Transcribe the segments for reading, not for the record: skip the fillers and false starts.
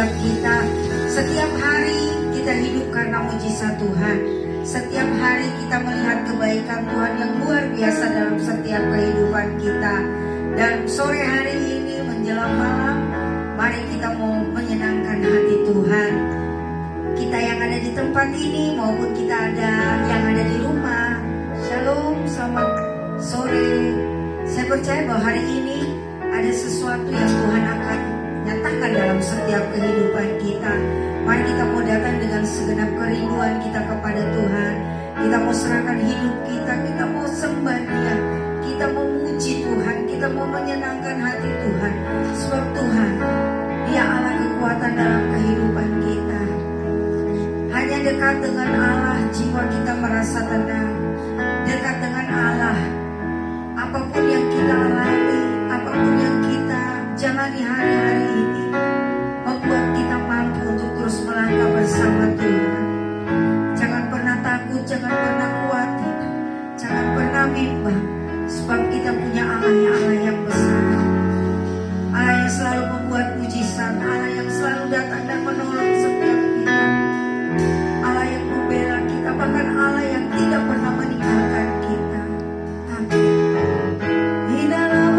setiap kita. Setiap hari kita hidup karena mujizat Tuhan. Setiap hari kita melihat kebaikan Tuhan yang luar biasa dalam setiap kehidupan kita. Dan sore hari ini menjelang malam, mari kita mau menyenangkan hati Tuhan. Kita yang ada di tempat ini maupun kita ada yang ada di rumah. Shalom, selamat sore. Saya percaya bahwa hari ini ada sesuatu yang Tuhan akan nyatakan dalam setiap kehidupan kita. Mari kita mau datang dengan segenap kerinduan kita kepada Tuhan. Kita mau serahkan hidup kita, kita mau sembah Dia, kita mau muji Tuhan, kita mau menyenangkan hati Tuhan. Sebab Tuhan, Dia Allah kekuatan dalam kehidupan kita. Hanya dekat dengan Allah jiwa kita merasa tenang. Dekat dengan Allah, apapun yang kita alami, apapun yang kita jalani hari-hari ini, membuat kita mampu untuk terus melangkah bersama Tuhan. Jangan pernah takut, jangan pernah khawatir, jangan pernah bimbang, sebab kita punya Allah yang besar, Allah yang selalu membuat mujizat, Allah yang selalu datang dan menolong setiap kita, Allah yang membela kita, bahkan Allah yang tidak pernah meninggalkan kita. Amin. Di dalam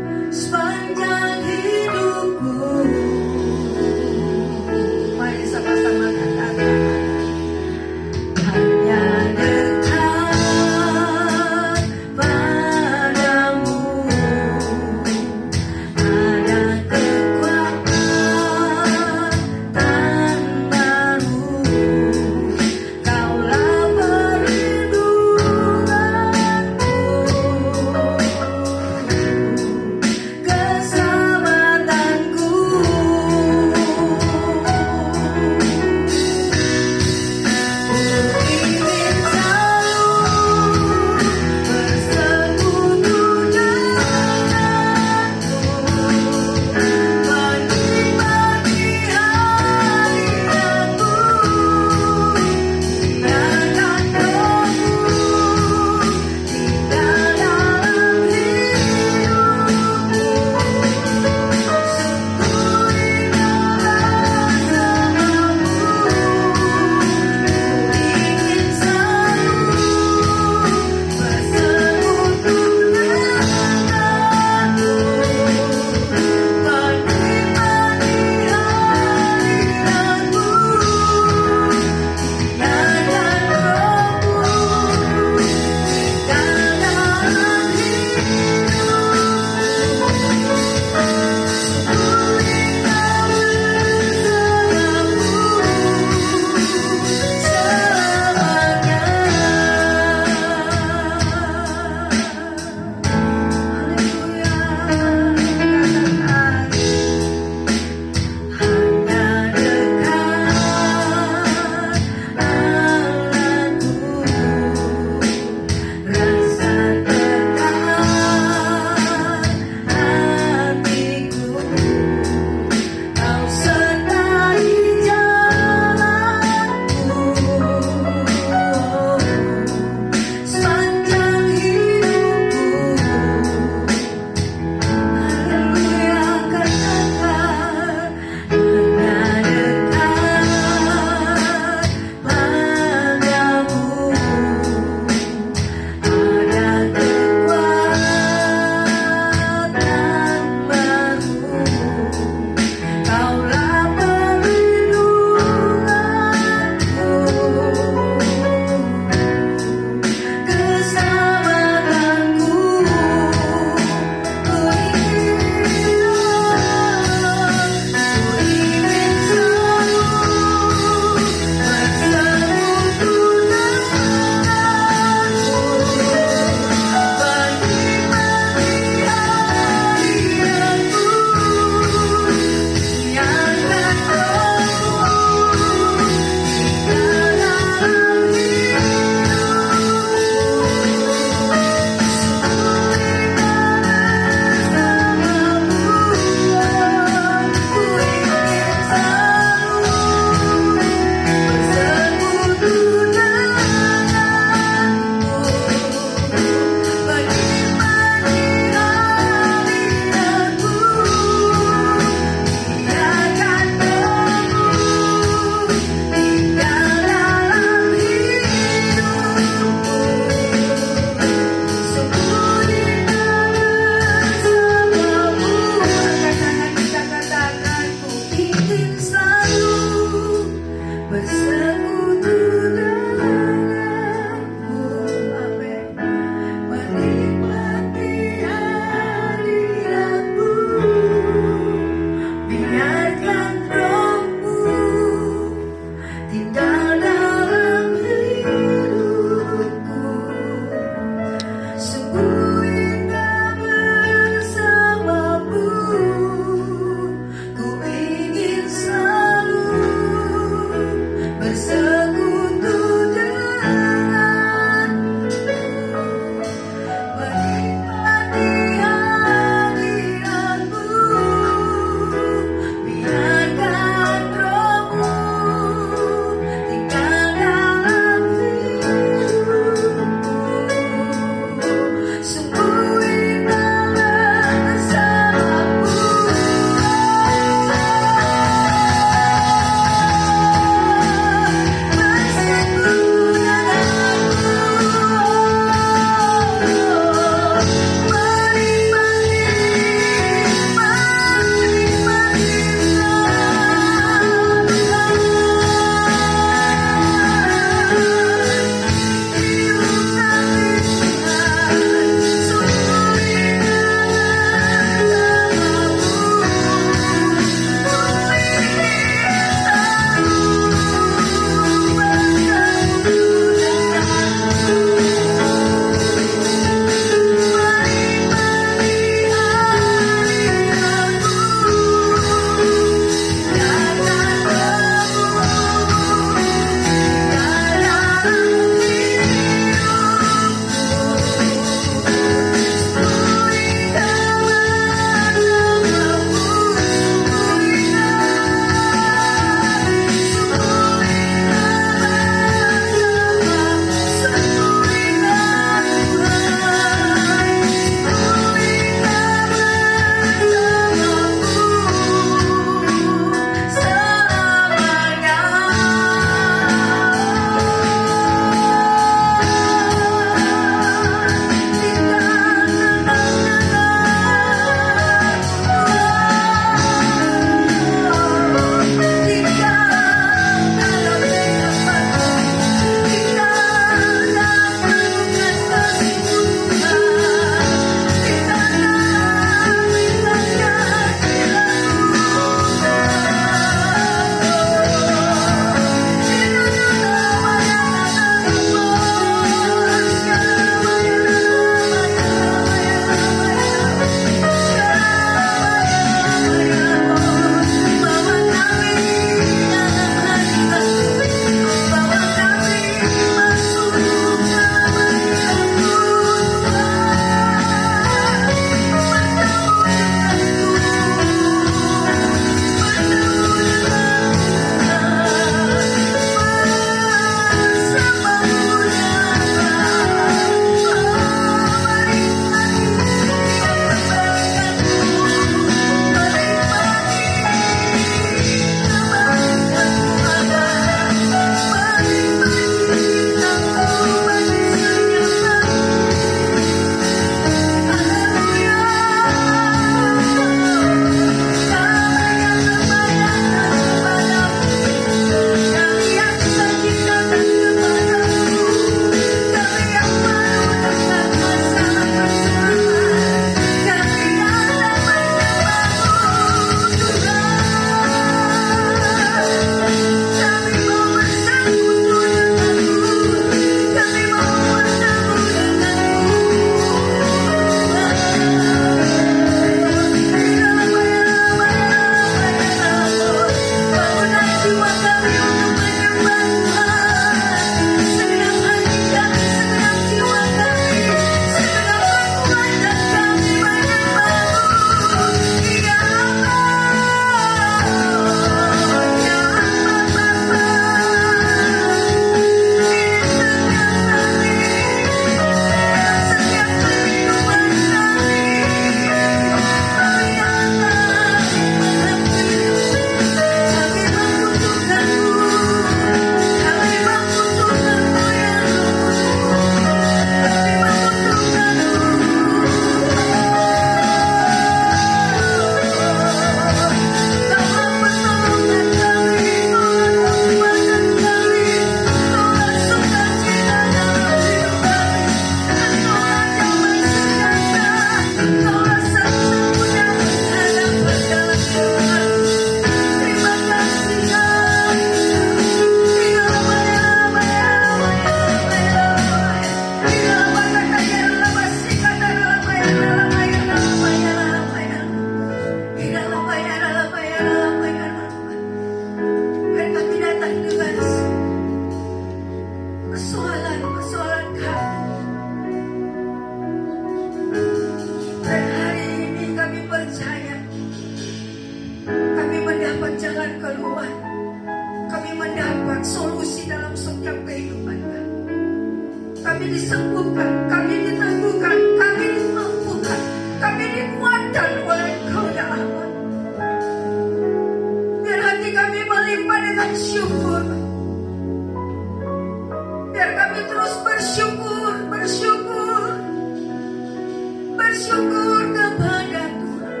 bersyukur kepada Tuhan.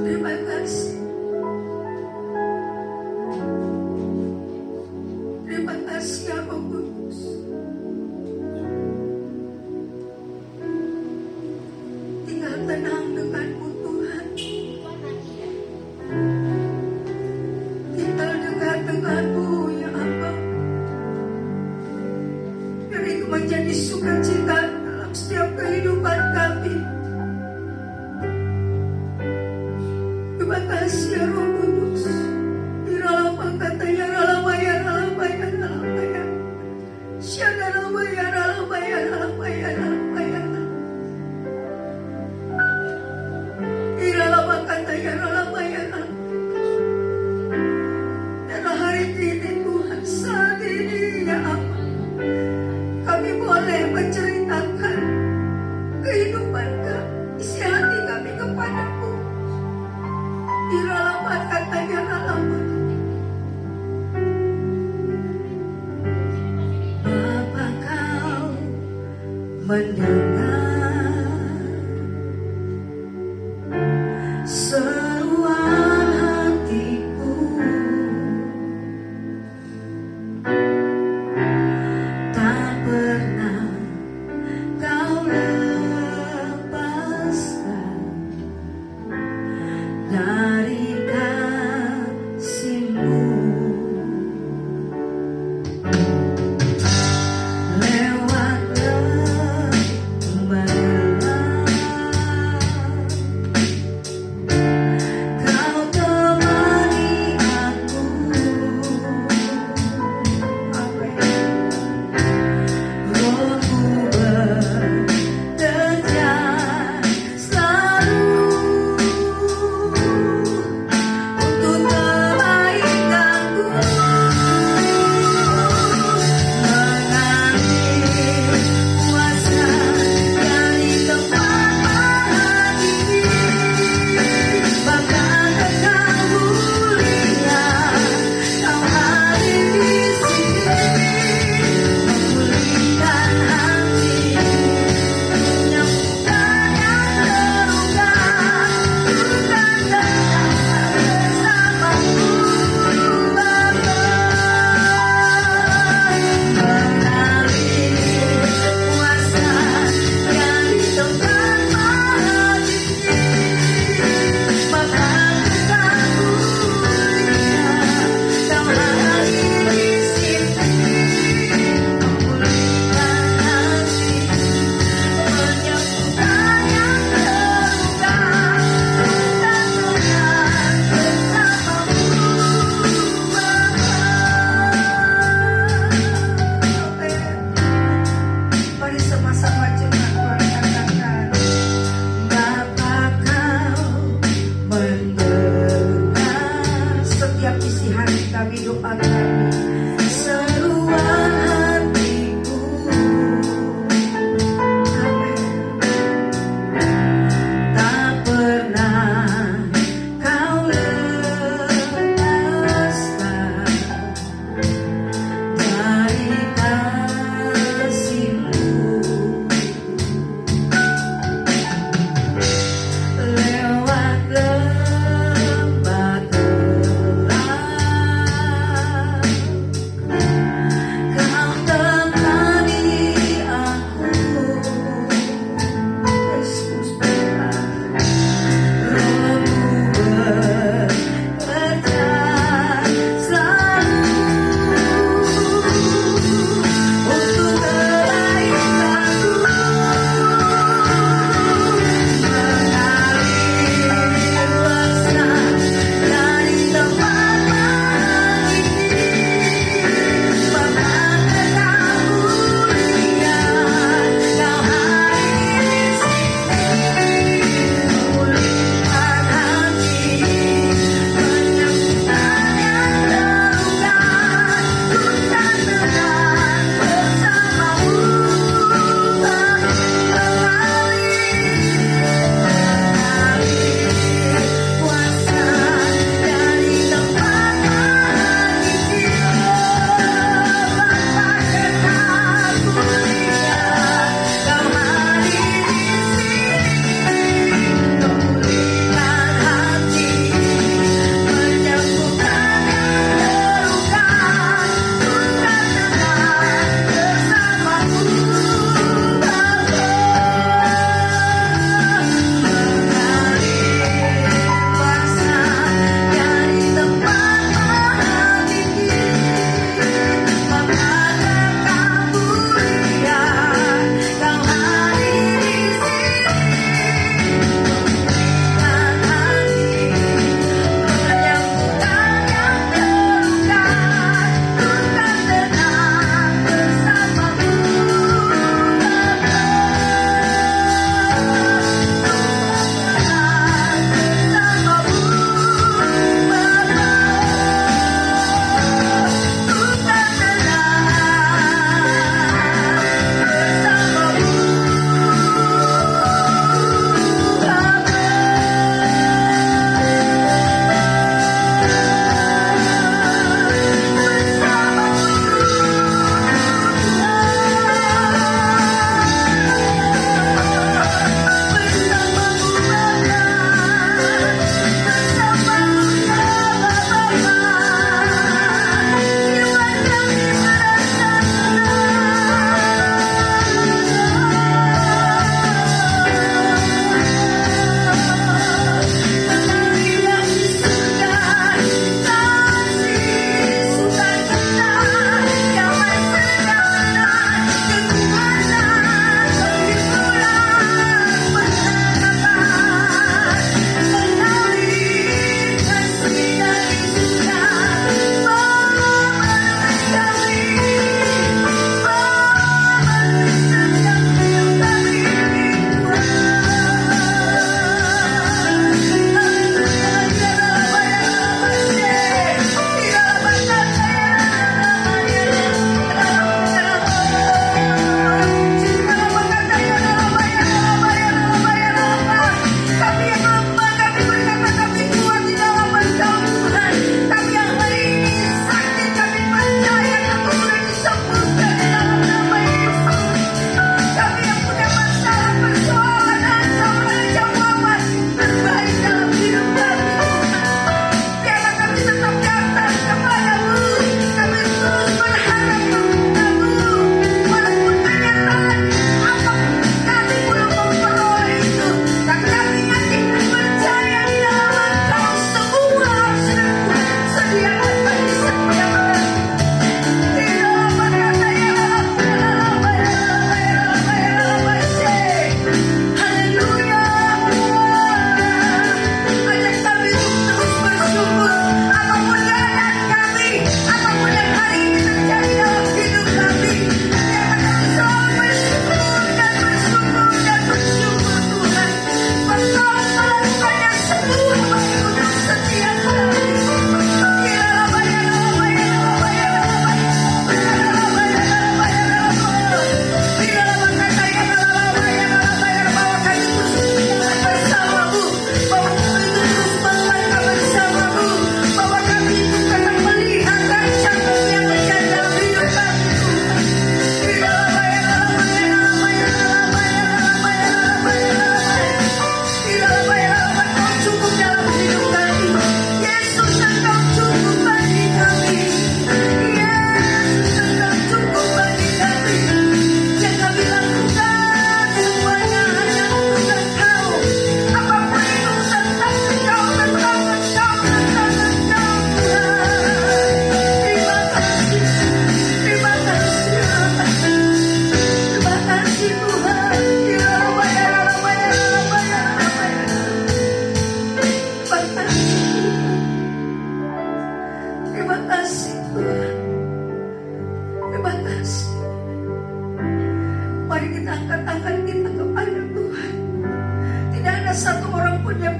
Terima kasih. Terima kasih ya Roh Kudus. Tinggal tenang denganmu Tuhan. Tinggal dekat denganmu ya Allah. Biar itu menjadi sukacita dalam setiap kehidupan kami. Terima kasih ya Roh Kudus. Iralama katanya ralamaya ralamaya ralamaya. Syada ralamaya ralamaya ralamaya ralamaya. Iralama katanya ralamaya ralamaya. Dan hari ini Tuhan, saat ini ya Allah, kami boleh menceritakan kehidupan kami, isi hati kami kepadamu. Iralama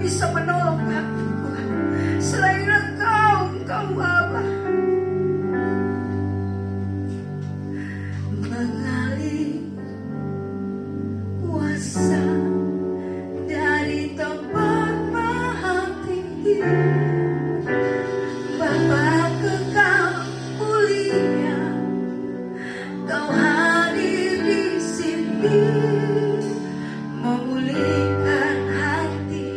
bisa menolong kami Tuhan. Selain Engkau Bapa. Mengalir kuasa dari tempat maha tinggi, Bapa kekal mulia, Kau hadir di sini, memulihkan hati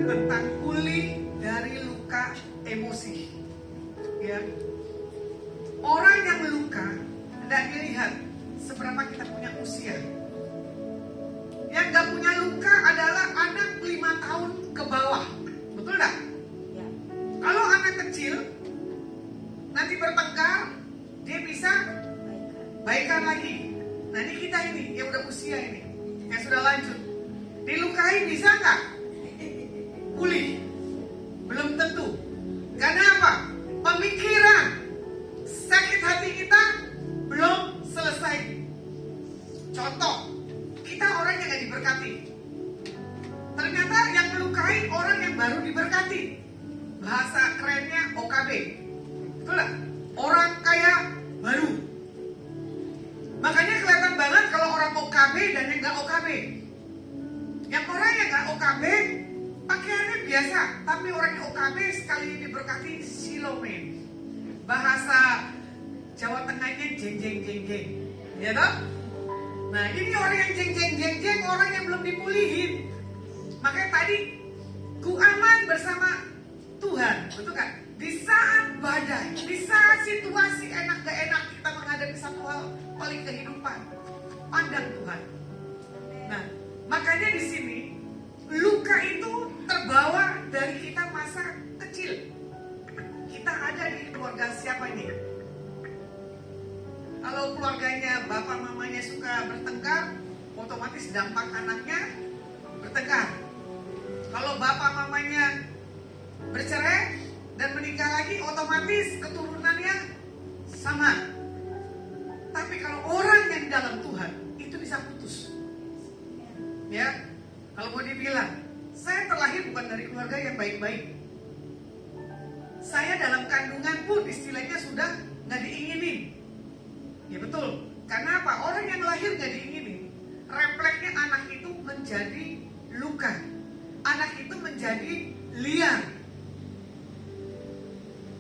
tentang pulih dari luka emosi. Ya. Orang yang luka tidak dilihat seberapa kita punya usia. Yang gak punya luka adalah anak 5 tahun ke bawah. Betul gak? Ya. Kalau anak kecil nanti bertengkar, dia bisa baikan lagi. Nah ini kita ini yang udah usia ini, yang sudah lanjut, dilukai bisa nggak pulih? Belum tentu. Karena apa? Pemikiran sakit hati kita belum selesai. Contoh, kita orang yang gak diberkati, ternyata yang melukai orang yang baru diberkati. Bahasa kerennya OKB. Betul gak? Orang kaya baru. Makanya kelihatan banget kalau orang OKB dan yang gak OKB. Yang orang yang gak OKB pakaiannya biasa, tapi orang yang OKB sekali diberkati silomen. Bahasa Jawa Tengahnya jeng jeng jeng jeng, ya toh? Nah ini orang yang jeng jeng jeng jeng, orang yang belum dipulihin. Makanya tadi ku aman bersama Tuhan, betul kan? Di saat badai, di saat situasi enak gak enak kita menghadapi satu hal paling kehidupan, pandang Tuhan. Nah, makanya di sini luka itu terbawa dari kita masa kecil. Kita ada di keluarga siapa ini? Kalau keluarganya bapak mamanya suka bertengkar, otomatis dampak anaknya bertengkar. Kalau bapak mamanya bercerai dan menikah lagi, otomatis keturunannya sama. Tapi kalau orang yang dalam Tuhan itu bisa putus. Ya, kalau mau dibilang, saya terlahir bukan dari keluarga yang baik-baik. Saya dalam kandungan pun istilahnya sudah nggak diinginin. Ya betul. Karena apa? Orang yang lahir nggak diinginin, refleksnya anak itu menjadi luka. Anak itu menjadi liar.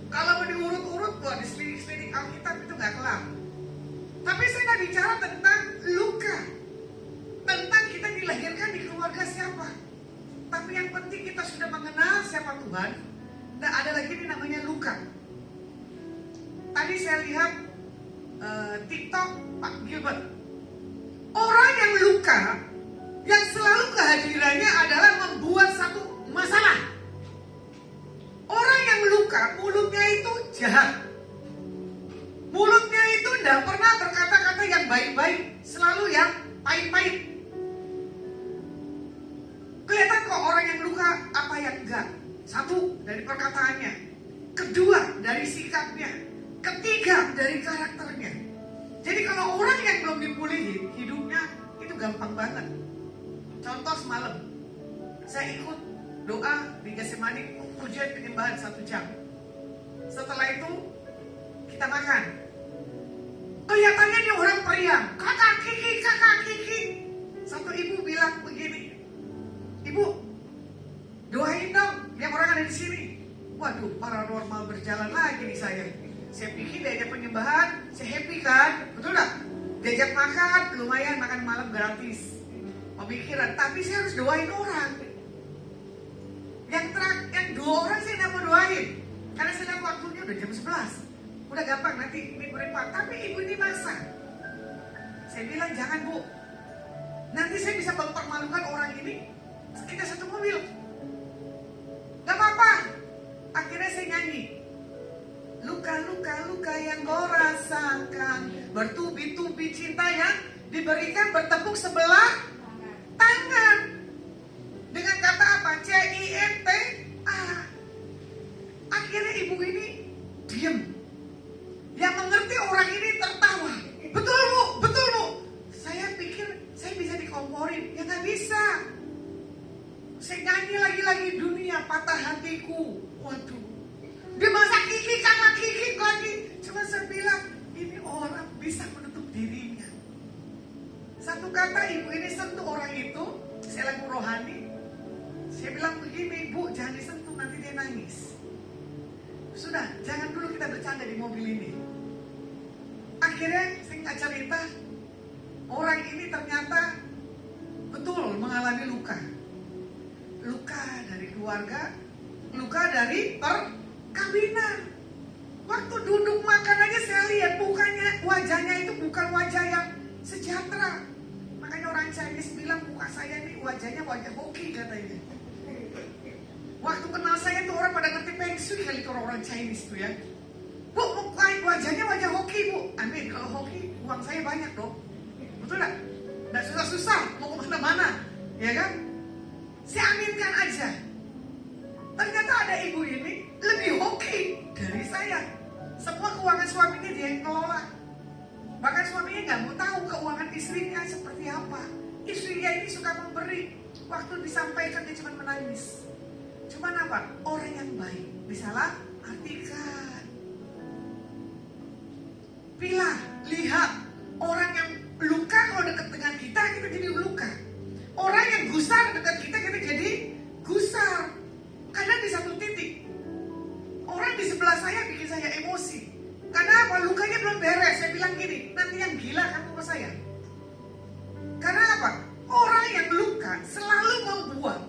Kalau mau diurut-urut, di selidik-selidik Alkitab itu nggak kelar. Tapi saya nggak bicara tentang luka, tentang kita dilahirkan di keluarga siapa. Tapi yang penting kita sudah mengenal siapa Tuhan. Dan ada lagi ini namanya luka. Tadi saya lihat TikTok Pak Gilbert. Orang yang luka, yang selalu kehadirannya adalah membuat satu masalah. Orang yang luka, mulutnya itu jahat. Mulutnya itu tidak pernah berkata-kata yang baik-baik, selalu yang pahit-pahit. Kelihatan kok orang yang luka apa yang enggak. Satu, dari perkataannya. Kedua, dari sikapnya. Ketiga, dari karakternya. Jadi kalau orang yang belum dipulihin, hidupnya itu gampang banget. Contoh semalam, saya ikut doa di Getsemani, pujian penyembahan 1 jam. Setelah itu, kita makan. Kelihatannya dia orang periang. Kakak Kiki. Satu ibu bilang begini, Ibu, doain dong yang orang ada di sini. Waduh, paranormal berjalan lagi nih saya. Saya pikir diajak penyembahan, saya happy kan? Betul gak? Diajak makan, lumayan makan malam gratis. Pemikiran, tapi saya harus doain orang. Yang 2 orang saya tidak mau doain. Karena saya lihat waktunya udah jam 11. Udah gampang nanti minggu depan. Tapi ibu ini masak. Saya bilang jangan Bu. Nanti saya bisa mempermalukan orang ini. Kita satu mobil. Gak apa-apa. Akhirnya saya nyanyi. Luka yang kau rasakan, bertubi-tubi cinta yang diberikan bertepuk sebelah tangan. Dengan kata apa? CINTA. Akhirnya ibu ini diam. Yang mengerti orang ini tertawa. Betul Bu. Saya pikir saya bisa dikomporin. Ya gak bisa. Saya nyanyi lagi dunia patah hatiku. Waduh. Dia masak kakak Kiki lagi. Cuma saya bilang, ini orang bisa menutup dirinya. Satu kata ibu ini sentuh orang itu. Saya lagu rohani. Saya bilang begini, Bu, jangan disentuh, nanti dia nangis. Sudah, jangan dulu kita bercanda di mobil ini. Akhirnya saya nggak cerita, orang ini ternyata betul mengalami luka. luka dari keluarga, luka dari perkawinan. Waktu duduk makan aja saya lihat wajahnya itu bukan wajah yang sejahtera. Makanya orang Chinese bilang muka saya ini wajahnya wajah hoki katanya. Waktu kenal saya tuh orang pada ngerti Feng Shui kali itu orang Chinese tuh ya. Bu, wajahnya wajah hoki bu. Amin, kalau hoki uang saya banyak dong. Betul gak? Gak susah-susah mau kemana-mana, ya kan? Saya aminkan aja. Ternyata ada ibu ini lebih hoki dari saya. Semua keuangan suaminya dia yang kelola. Bahkan suaminya gak mau tahu keuangan istrinya seperti apa. Istrinya ini suka memberi. Waktu disampaikan dia cuma menangis. Cuman apa? Orang yang baik disalah artikan. Pilah, lihat orang yang luka kalau dekat dengan kita jadi luka. Orang yang gusar dekat kita jadi gusar. Karena di satu titik orang di sebelah saya bikin saya emosi. Karena apa? Lukanya belum beres. Saya bilang gini, nanti yang gila kamu ke saya. Karena apa? Orang yang luka selalu membuat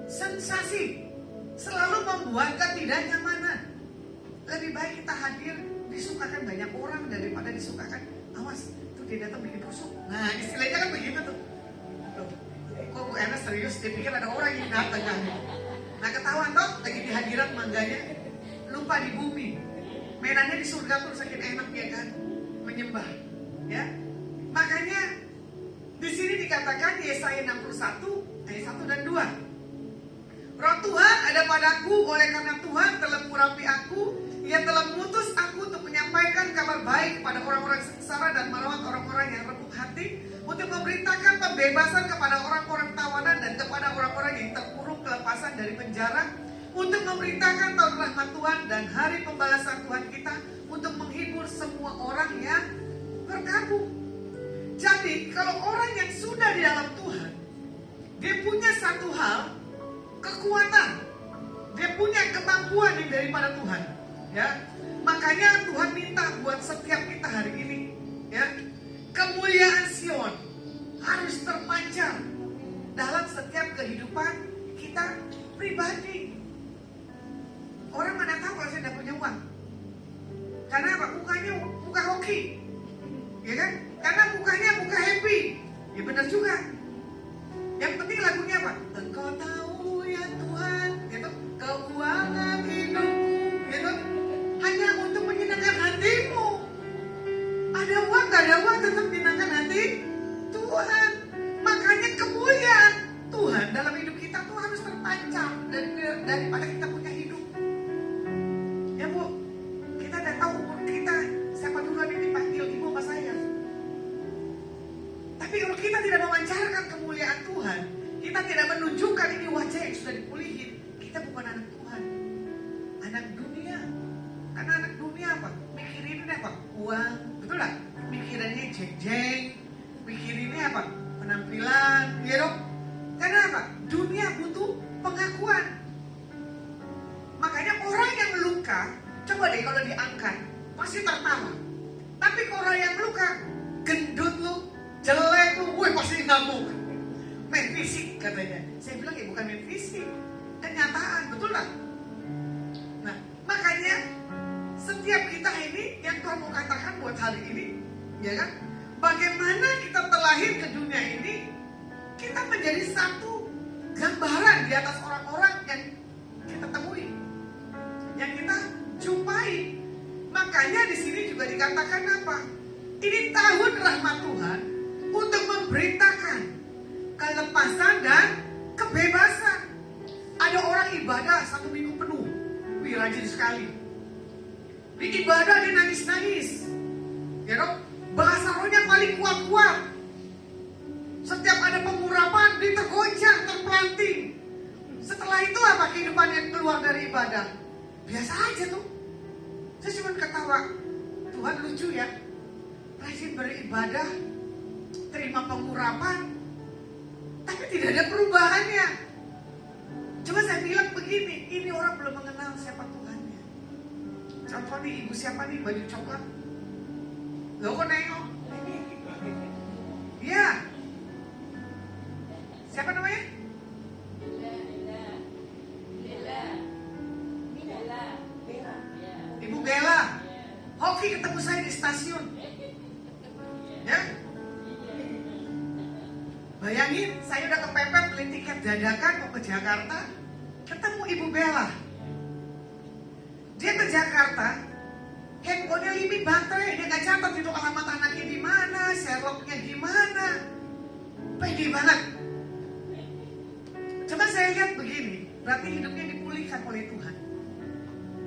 sensasi, selalu membuat ketidaknyamanan. Lebih baik kita hadir, disukakan banyak orang daripada disukakan. Awas, tuh dia datang bikin rusuh. Nah, istilahnya kan begitu tuh. Loh, kok Bu Ernest serius? Dia pikir ada orang yang datang kan. Nah, ketahuan toh lagi di hadiran mangganya, lupa di bumi. Mainannya di surga pun saking enak ya kan, menyembah. Ya, makanya di sini dikatakan Yesaya 61 ayat 1 dan 2. Roh Tuhan ada padaku oleh karena Tuhan telah mengurapi aku. Ia telah mengutus aku untuk menyampaikan kabar baik kepada orang-orang sengsara dan merawat orang-orang yang remuk hati, untuk memberitakan pembebasan kepada orang-orang tawanan dan kepada orang-orang yang terkurung kelepasan dari penjara, untuk memberitakan tahun rahmat Tuhan dan hari pembalasan Tuhan kita, untuk menghibur semua orang yang berkabung. Jadi kalau orang yang sudah di dalam Tuhan, dia punya satu hal, kekuatan, dia punya kemampuan yang daripada Tuhan. Ya, makanya Tuhan minta buat setiap kita hari ini, ya, kemuliaan Sion harus terpancar dalam setiap kehidupan kita pribadi. Orang mana tahu kalau saya tidak punya uang? Karena apa? Mukanya muka hoki, ya kan? Karena mukanya muka happy, ya benar juga. Yang penting lagunya apa? Engkau tahu ya Tuhan, gitu. Keuangan hidupku, gitu. Hanya untuk menyenangkan hatimu. Ada uang, gak ada uang, tetap menyenangkan hati Tuhan. Makanya kemuliaan Tuhan dalam hidup kita tuh harus terpancar daripada kita punya hidup. Ya Bu, kita udah tahu umur kita siapa duluan yang dipanggil, ibu apa saya. Tapi kalau kita tidak memancarkan kemuliaan Tuhan, kita tidak menunjukkan ini wajah yang sudah dipulihin, kita bukan anak Tuhan, anak dunia. Karena anak dunia apa? Mikirin apa? Uang, betul gak? Mikirannya jeng-jeng, mikirinnya apa? Penampilan, ya dong? Karena apa? Dunia butuh pengakuan. Makanya orang yang luka, coba deh kalau diangkat, pasti tertawa. Tapi kalau orang yang luka, gendut lu, jelek lu, gue pasti ngamuk. Main fisik katanya. Saya bilang ya bukan main fisik, kenyataan, betul gak? Nah, makanya setiap kita ini yang Tuhan mau katakan buat hari ini, ya kan? Bagaimana kita terlahir ke dunia ini, kita menjadi satu gambaran di atas orang-orang yang kita temui, yang kita jumpai. Makanya di sini juga dikatakan apa? Ini tahun rahmat Tuhan untuk memberitakan kelepasan dan kebebasan. Ada orang ibadah 1 minggu penuh, wih rajin sekali. Di ibadah dia nangis-nangis, ya dong. Bahasa rohnya paling kuat-kuat. Setiap ada pengurapan, dia tergoncang, terpelanting. Setelah itu apa kehidupan yang keluar dari ibadah? Biasa aja tuh. Saya cuma ketawa, Tuhan lucu ya. Rajin beribadah, terima pengurapan, tapi tidak ada perubahannya. Coba saya bilang begini, ini orang belum mengenal siapa Tuhannya. Contoh nih, ibu siapa nih baju coklat? Lo kok nengok? Iya. Siapa namanya? stasiun. Ya, bayangin, saya udah kepepet beli tiket dadakan mau ke Jakarta, ketemu Ibu Bella. Dia ke Jakarta, handphonenya limit baterai, dia gak catat itu alamat anaknya di mana, Sherlocknya gimana. Pede banget. Coba saya lihat begini, berarti hidupnya dipulihkan oleh Tuhan.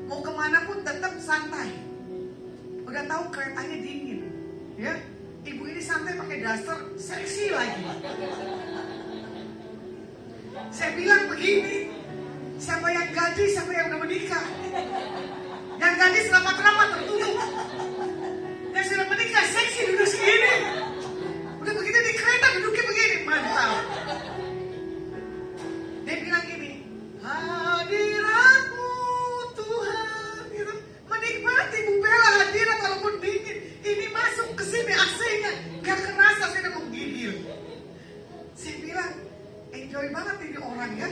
Mau kemana pun tetap santai. Udah tahu keretanya dingin, ya. Ibu ini santai pakai daster, seksi lagi. Saya bilang begini, siapa yang gadis, siapa yang udah menikah? Yang gadis rapat-rapat tertutup. Yang sudah menikah seksi duduk segini. Udah begitu di kereta duduknya begini, mantap. Dia bilang gini, hadiratmu Tuhan, gitu. Menikmati Bu Bella hadirat walaupun dingin. Ini masuk ke sini AC-nya, gak kerasa saya udah menggigil. Saya bilang, enjoy banget ini orang ya.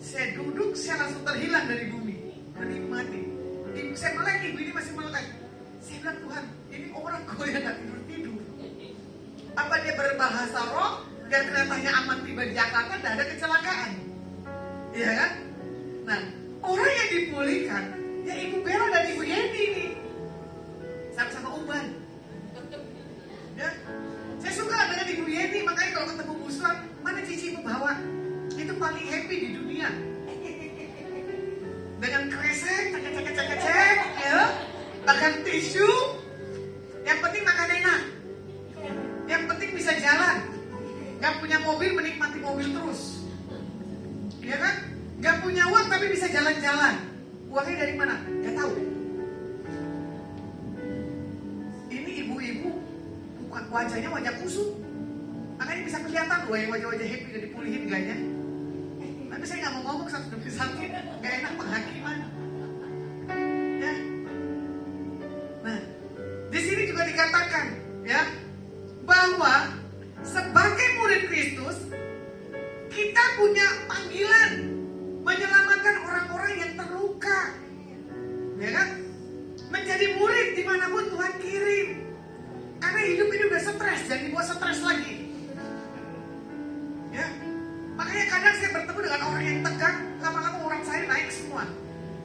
Saya duduk, saya langsung terhilang dari bumi, menikmati. Ibu saya melek, ibu ini masih melek. Saya bilang, Tuhan, ini orang kok yang gak tidur-tidur. Apa dia berbahasa roh, biar keretanya aman tiba di Jakarta, tidak ada kecelakaan. Iya kan? Nah, orang yang dipulihkan, ya Ibu Bella dan Ibu Yeni nih. Sama-sama uban. Ya, saya suka dengan Ibu Yeni, makanya kalau ketemu Buswan, mana cici Ibu bawa? Itu paling happy di dunia. Dengan kresek, cek, ya, bahkan tisu. Yang penting makan enak. Yang penting bisa jalan. Gak punya mobil, menikmati mobil terus. Ya kan? Gak punya uang tapi bisa jalan-jalan. Uangnya dari mana? Gak tahu. Ini ibu-ibu bukan wajahnya wajah kusut. Makanya bisa kelihatan loh yang wajah-wajah happy dan dipulihin gaknya. Tapi saya gak mau ngomong satu demi satu. Gak enak penghakiman. Ya. Nah, di sini juga dikatakan ya bahwa sebagai murid Kristus kita punya panggilan menyelamatkan orang-orang yang terluka, ya kan? Menjadi murid dimanapun Tuhan kirim. Karena hidup ini udah stres, jangan dibuat stres lagi. Ya, makanya kadang saya bertemu dengan orang yang tegang, lama-lama orang saya naik semua.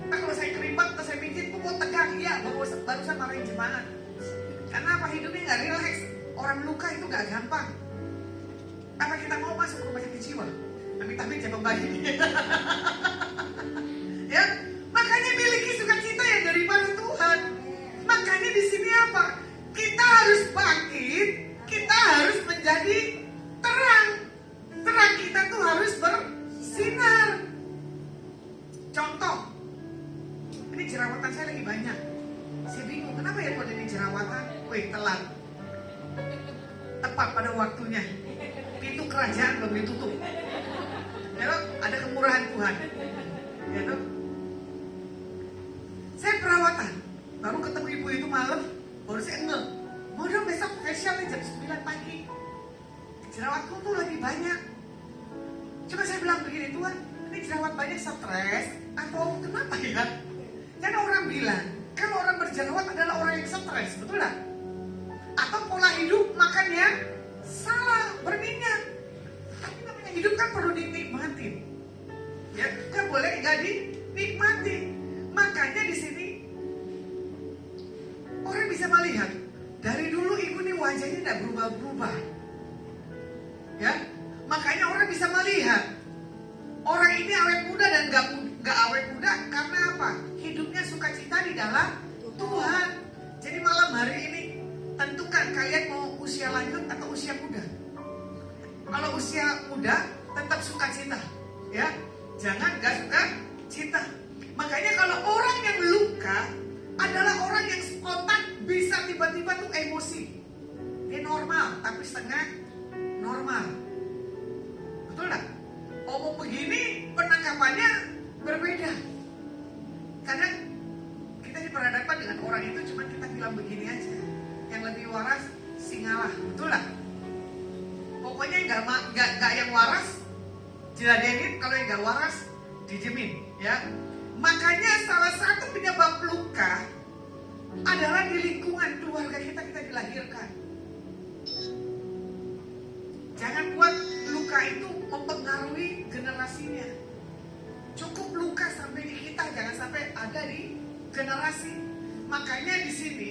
Nah, kalau saya keribat, atau saya pijit, kok tegang? Iya, barusan marahin jemaat. Karena apa, hidupnya nggak rileks. Orang luka itu nggak gampang. Apa kita mau masuk ke rumah sakit jiwa? Amit-amit jangan bayi. Ya, makanya miliki sukacita yang daripada Tuhan. Makanya di sini apa? Kita harus bangkit, kita harus menjadi terang. Terang kita tuh harus bersinar. Contoh, ini jerawatan saya lagi banyak. Saya bingung, kenapa ya kok ini jerawatan? Wih, telat. Tepat pada waktunya. Pintu kerajaan belum ditutup. Ya loh, ada kemurahan Tuhan. Ya loh. Saya perawatan, baru ketemu ibu itu malam, baru saya ngeh. Mau dong besok facial jam 9 pagi. Jerawatku tuh lagi banyak. Coba saya bilang begini, Tuhan, ini jerawat banyak stres atau kenapa ya? Karena orang bilang, kalau orang berjerawat adalah orang yang stres, betul nggak? Atau pola hidup makannya salah, berminyak. Tapi namanya hidup kan perlu dinikmatin. Ya, nggak boleh nggak dinikmati. Makanya di sini orang bisa melihat dari dulu ibu nih wajahnya tidak berubah-berubah. Ya, makanya orang bisa melihat orang ini awet muda dan nggak awet muda karena apa? Hidupnya sukacita di dalam Tuhan. Jadi malam hari ini tentukan kalian mau usia lanjut atau usia muda. Kalau usia muda tetap sukacita, ya, jangan nggak sukacita. Makanya kalau orang yang luka adalah orang yang spontan, bisa tiba-tiba tuh emosi. Dia normal tapi setengah normal, betul nggak? Ngomong begini penangkapannya berbeda. Kadang kita diperhadapkan dengan orang itu cuma kita bilang begini aja. Yang lebih waras singalah, betul nggak? Pokoknya nggak yang waras diladenin, kalau yang nggak waras dijemin, ya. Makanya salah satu penyebab luka adalah di lingkungan keluarga kita dilahirkan. Jangan buat luka itu mempengaruhi generasinya. Cukup luka sampai di kita, jangan sampai ada di generasi. Makanya di sini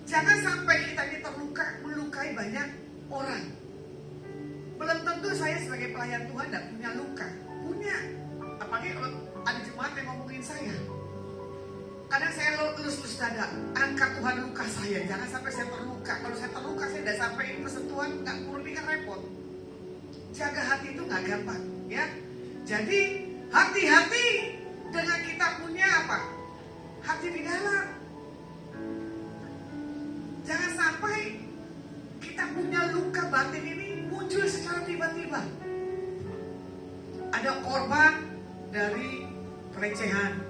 jangan sampai kita ini terluka, melukai banyak orang. Belum tentu saya sebagai pelayan Tuhan tidak punya luka, punya. Apalagi kalau ada jemaat yang ngomongin saya. Kadang saya lulus dada, angkat Tuhan luka saya, jangan sampai saya terluka. Kalau saya terluka, saya tidak sampai persentuhan, nggak murni kan repot. Jaga hati itu nggak gampang, ya. Jadi hati-hati dengan kita punya apa? Hati di dalam. Jangan sampai kita punya luka batin ini muncul secara tiba-tiba. Ada korban dari pelecehan,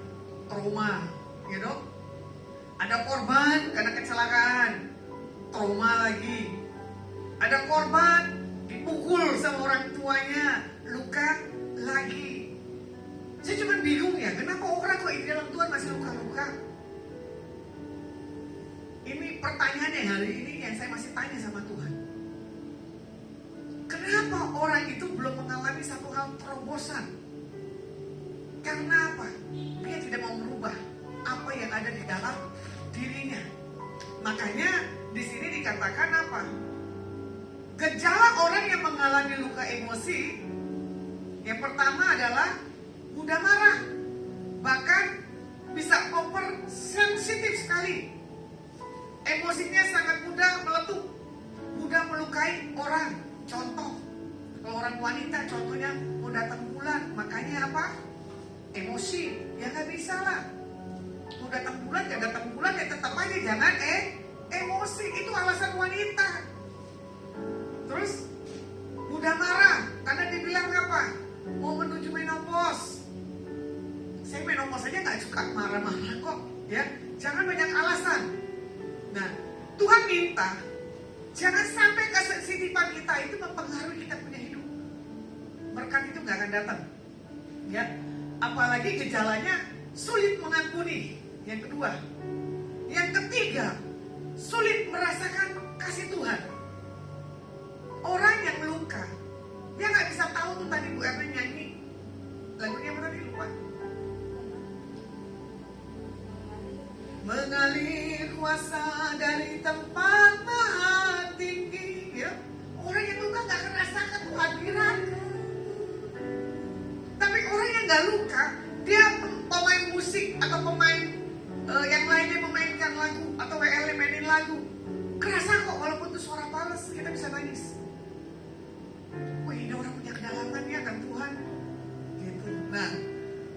trauma, gitu. Ada korban karena kecelakaan, trauma lagi. Ada korban dipukul sama orang tuanya, luka lagi. Saya cuma bingung ya, kenapa orang kok di dalam Tuhan masih luka-luka? Ini pertanyaan yang hari ini yang saya masih tanya sama Tuhan. Kenapa orang itu belum mengalami satu hal terobosan? Karena apa? Dia tidak mau merubah apa yang ada di dalam dirinya. Makanya di sini dikatakan apa? Gejala orang yang mengalami luka emosi, yang pertama adalah mudah marah, bahkan bisa over sensitif sekali. Emosinya sangat mudah meletup, mudah melukai orang. Contoh, kalau orang wanita contohnya mau datang bulan, makanya apa? Emosi, ya nggak bisa lah. Mau datang bulan ya tetap aja jangan emosi, itu alasan wanita. Terus mudah marah karena dibilang apa? Mau menuju menopause. Saya menopause aja nggak suka marah-marah kok, ya. Jangan banyak alasan. Nah, Tuhan minta jangan sampai kesensitifan kita itu mempengaruhi kita punya hidup. Berkat itu nggak akan datang, ya. Apalagi gejalanya sulit mengampuni. Yang kedua, yang ketiga, sulit merasakan kasih Tuhan. Orang yang luka, dia nggak bisa tahu tuh tadi Bu Erwin nyanyi lagunya apa tadi lupa. Mengalir kuasa dari tempat maha tinggi, ya. Orang yang luka nggak akan rasakan kehadiran. Tapi orang yang nggak luka, dia pemain musik atau pemain yang lainnya memainkan lagu atau WL mainin lagu, kerasa kok walaupun itu suara fals kita bisa nangis. Wah, ini orang punya kedalaman ya kan Tuhan, gitu. Nah,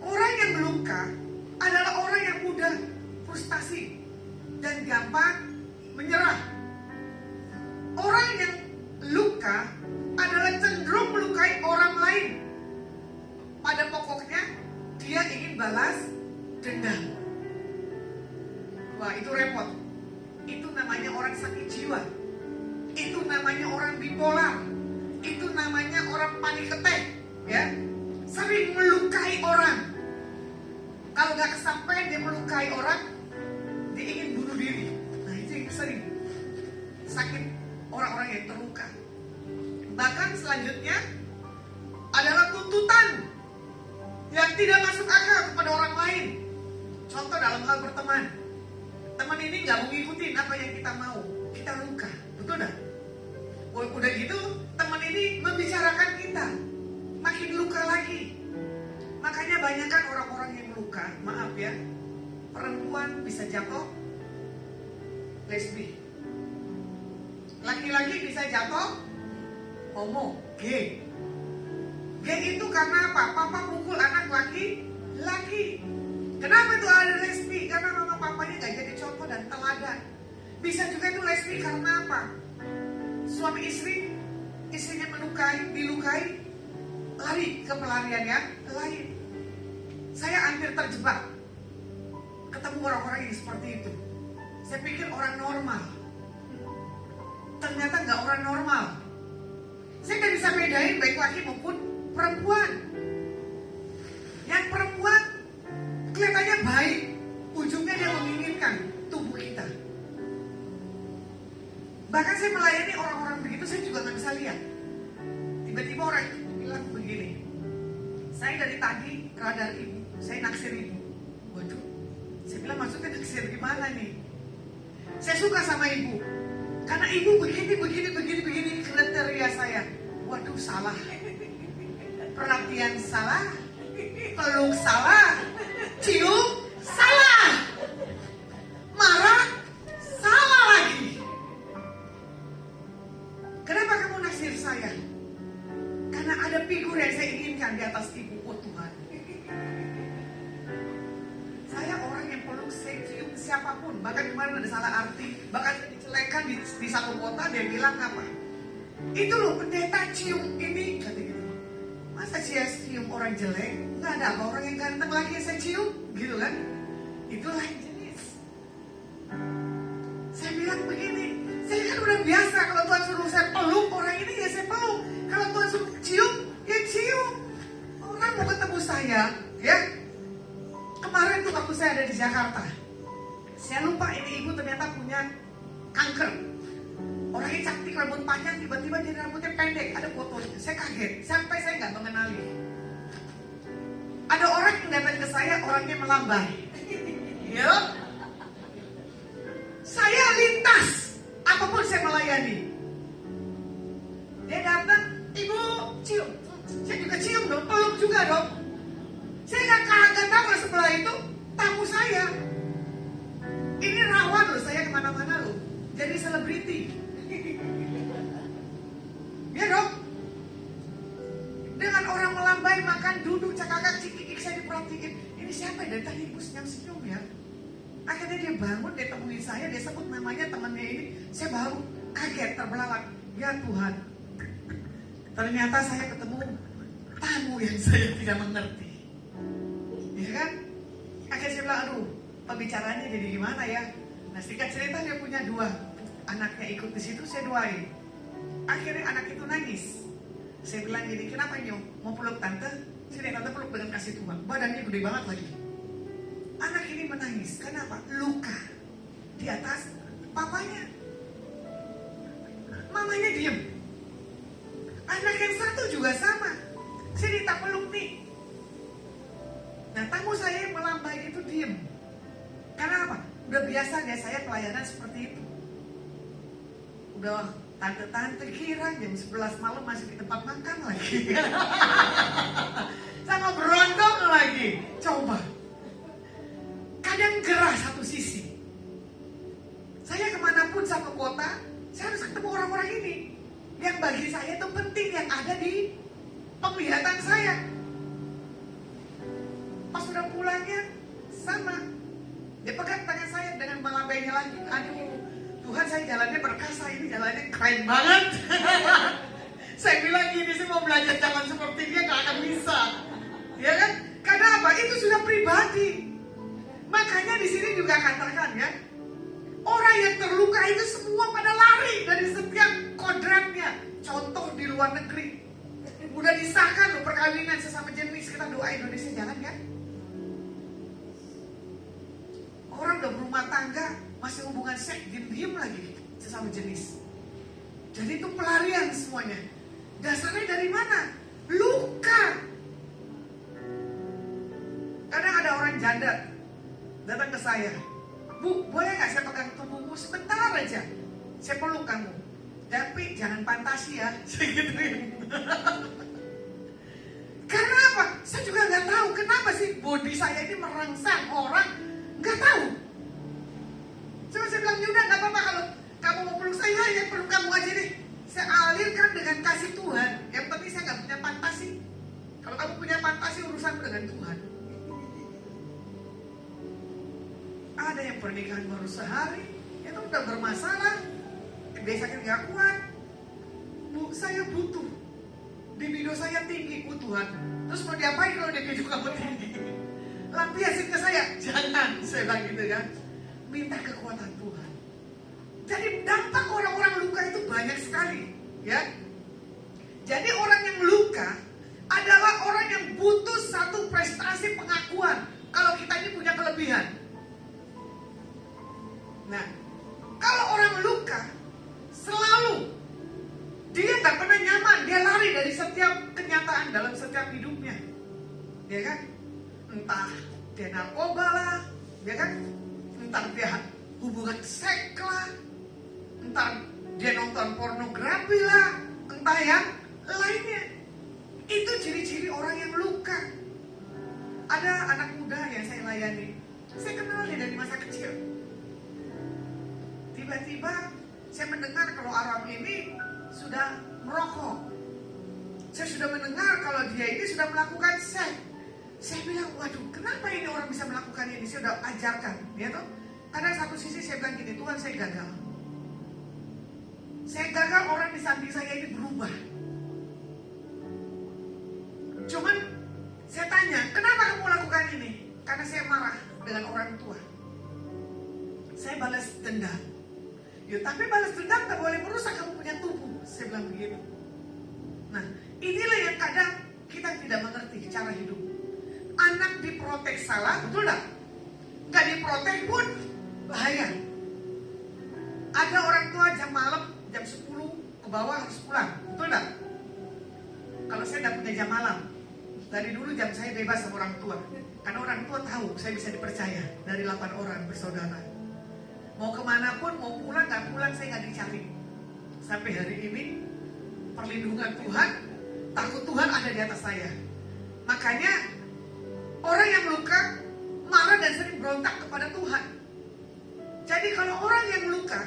orang yang luka adalah orang yang mudah frustasi dan gampang menyerah. Orang yang luka adalah cenderung melukai orang lain. Pada pokoknya dia ingin balas dendam. Wah, itu repot. Itu namanya orang sakit jiwa. Itu namanya orang bipolar. Itu namanya orang panik attack, ya. Sering melukai orang. Kalau nggak kesampaian dia melukai orang, dia ingin bunuh diri. Nah, itu yang sering sakit orang-orang yang terluka. Bahkan selanjutnya adalah tuntutan yang tidak masuk akal kepada orang lain. Contoh dalam hal berteman. Teman ini nggak mau ngikutin apa yang kita mau. Kita luka, betul dah? Udah gitu, teman ini membicarakan kita, makin luka lagi. Makanya banyak kan orang-orang yang luka, maaf ya, perempuan bisa jatuh lesbi, laki-laki bisa jatuh homo, gay. Gay itu karena apa? Papa pukul anak laki-laki. Kenapa itu ada lesbi? Karena mama papanya gak jadi contoh dan teladan. Bisa juga itu lesbi karena apa? Suami istri, istrinya dilukai, lari ke pelarian yang lain. Saya hampir terjebak ketemu orang-orang yang seperti itu. Saya pikir orang normal, ternyata nggak orang normal. Saya nggak bisa bedain baik laki maupun perempuan. Yang perempuan kelihatannya baik, ujungnya dia menginginkan tubuh kita. Bahkan saya melayani orang-orang begitu, saya juga nggak bisa lihat. Tiba-tiba orang itu bilang begini, saya dari tadi ke radar ibu, saya naksir ibu. Waduh, saya bilang maksudnya naksir gimana nih? Saya suka sama ibu, karena ibu begini kriteria saya. Waduh, salah. Perhatian salah, peluk salah, cium salah, marah salah lagi. Kenapa kamu naksir saya? Karena ada figur yang saya inginkan di atas ibu. Oh Tuhan, saya orang yang peluk, saya cium siapapun. Bahkan kemarin ada salah arti, bahkan dicelekan di satu kota. Dia bilang apa? Itu loh pendeta cium ini, kata gitu. Masa saya cium orang jelek? Nggak ada apa orang yang ganteng lagi yang saya cium, gitu kan? Itu lain jenis. Saya bilang begini, saya kan udah biasa kalau Tuhan suruh saya peluk orang ini ya saya peluk. Kalau Tuhan suruh cium, ya cium. Orang mau ketemu saya, ya. Kemarin tuh waktu saya ada di Jakarta, saya lupa ini ibu ternyata punya kanker. Orangnya cantik, rambut panjang, tiba-tiba jadi rambutnya pendek. Ada fotonya, saya kaget. Sampai saya nggak mengenali. Ada orang yang datang ke saya, orangnya melambai. Ya, saya lintas, apapun saya melayani. Dia datang, ibu cium. Saya juga cium dong, peluk juga dong. Saya nggak tahu sebelah itu tamu saya. Ini rawan loh saya kemana-mana loh. Jadi selebriti. Ya dong. Dengan orang melambai, makan, duduk, cakakak, cikikik, saya diperhatiin. Ini siapa ya? Dari tadi ibu senyum ya. Akhirnya dia bangun, dia temuin saya, dia sebut namanya temannya ini. Saya baru kaget, terbelalak. Ya Tuhan, ternyata saya ketemu tamu yang saya tidak mengerti. Ya kan? Akhirnya saya bilang, aduh, pembicaraannya jadi gimana ya? Nah, singkat cerita dia punya 2 anaknya ikut di situ, saya doain. Akhirnya anak itu nangis. Saya bilang gini, kenapa Nyo? Mau peluk tante? Sini tante peluk dengan kasih Tuhan. Badannya gede banget lagi. Anak ini menangis. Kenapa? Luka di atas papanya. Mamanya diem. Anak yang satu juga sama. Sini tak peluk nih. Nah, tamu saya yang melambai itu diem. Karena apa? Udah biasa ya saya pelayanan seperti itu. Udah tante-tante kira jam 11 malam masih di tempat makan lagi. Sama berondong lagi. Coba. Kadang gerah satu sisi. Saya kemanapun satu kota, saya harus ketemu orang-orang ini. Yang bagi saya itu penting, yang ada di penglihatan saya. Pas sudah pulangnya, sama. Dia pegang tangan saya dengan melambainya lagi. Aduh, Tuhan saya jalannya perkasa, ini jalannya keren banget. Saya bilang gini, saya mau belajar jalan seperti dia gak akan bisa. Ya kan? Karena apa? Itu sudah pribadi. Makanya di sini juga katakan ya, orang yang terluka itu semua pada lari dari setiap kodratnya. Contoh di luar negeri, udah disahkan loh perkawinan sesama jenis, kita doa Indonesia jangan ya. Orang udah berumah tangga, masih hubungan seks, diem-diem lagi sesama jenis. Jadi itu pelarian semuanya. Dasarnya dari mana? Luka. Kadang ada orang janda datang ke saya, Bu, boleh gak saya pegang tubuhmu sebentar aja? Saya peluk kamu. Tapi jangan fantasi ya, saya gituin. Karena apa? Saya juga gak tahu kenapa sih body saya ini merangsang orang. Gak tahu. Cuma saya bilang, yaudah gak apa-apa kalau kamu mau peluk saya, ya peluk kamu aja deh. Saya alirkan dengan kasih Tuhan. Yang penting saya gak punya fantasi. Kalau kamu punya fantasi, urusanmu dengan Tuhan. Ada yang pernikahan baru sehari, itu udah bermasalah. Biasanya gak kuat. Bu, saya butuh. Libido saya tinggi, Tuhan. Terus mau diapain kalau libido kamu tinggi? Lampiasin ke saya. Jangan, saya bilang gitu kan. Minta kekuatan Tuhan. Jadi dampak orang-orang luka itu banyak sekali. Ya. Jadi orang yang luka adalah orang yang butuh satu prestasi pengakuan. Kalau kita ini punya kelebihan. Nah, kalau orang luka dari setiap kenyataan dalam setiap hidupnya, ya kan? Entah dia narkoba lah, ya kan? Entah dia hubungan seks lah, entah dia nonton pornografi lah, entah yang lainnya. Itu ciri-ciri orang yang luka. Ada anak muda yang saya layani, saya kenal dia dari masa kecil. Tiba-tiba saya mendengar kalau orang ini sudah merokok. Saya sudah mendengar kalau dia ini sudah melakukan seks. Saya bilang, waduh, kenapa ini orang bisa melakukan ini? Saya sudah ajarkan, ya toh. Karena satu sisi saya bilang gini, Tuhan, saya gagal. Saya gagal, orang di samping saya ini berubah. Cuman saya tanya, kenapa kamu lakukan ini? Karena saya marah dengan orang tua. Saya balas dendam. Ya, tapi balas dendam tak boleh merusak kamu punya tubuh. Saya bilang begitu. Nah, inilah yang kadang kita tidak mengerti cara hidup. Anak diprotek salah, betul tak? Nggak diprotek pun bahaya. Ada orang tua jam malam, jam 10 ke bawah harus pulang, betul tak? Kalau saya tidak punya jam malam, dari dulu jam saya bebas sama orang tua. Karena orang tua tahu saya bisa dipercaya dari 8 orang bersaudara. Mau kemana pun, mau pulang, nggak pulang, saya nggak dicari. Sampai hari ini, perlindungan Tuhan, takut Tuhan ada di atas saya. Makanya, orang yang luka, marah dan sering berontak kepada Tuhan. Jadi kalau orang yang luka,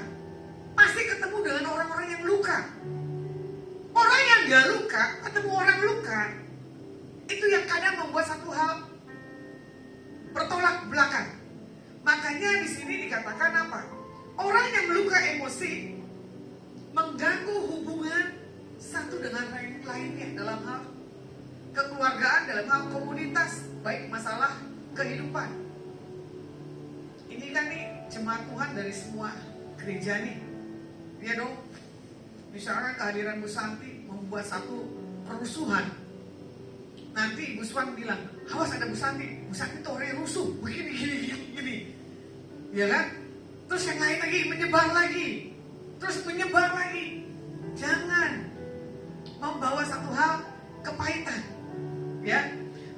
pasti ketemu dengan orang-orang yang luka. Orang yang gak luka, ketemu orang luka, itu yang kadang membuat satu hal bertolak belakang. Makanya di sini dikatakan apa? Orang yang meluka emosi mengganggu hubungan satu dengan lainnya dalam hal kekeluargaan, dalam hal komunitas, baik masalah kehidupan. Ini kan nih jemaat Tuhan dari semua gereja nih, ya dong. Misalnya kehadiran Bu Santi membuat satu perusuhan. Nanti Bu Swan bilang, awas ada Bu Santi itu orang yang rusuh, begini. Ya kan? Terus yang lain lagi menyebar lagi. Terus menyebar lagi. Jangan membawa satu hal kepahitan. Ya.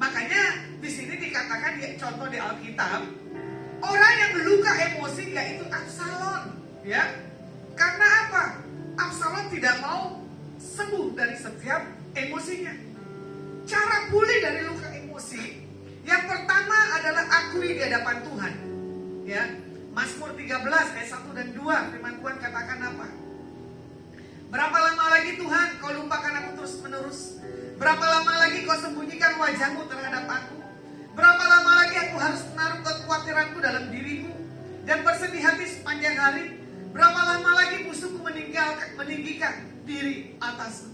Makanya di sini dikatakan contoh di Alkitab, orang yang meluka emosi yaitu Absalom, ya. Karena apa? Absalom tidak mau sembuh dari setiap emosinya. Cara pulih dari luka emosi, yang pertama adalah akui di hadapan Tuhan. Ya, Mazmur 13 ayat 1 dan 2, firman Tuhan katakan apa? Berapa lama lagi Tuhan kau lupakan aku terus menerus? Berapa lama lagi kau sembunyikan wajahmu terhadap aku? Berapa lama lagi aku harus menaruh kekhawatiranku dalam diriku dan bersedih hati sepanjang hari? Berapa lama lagi musuhku meninggikan diri atasku?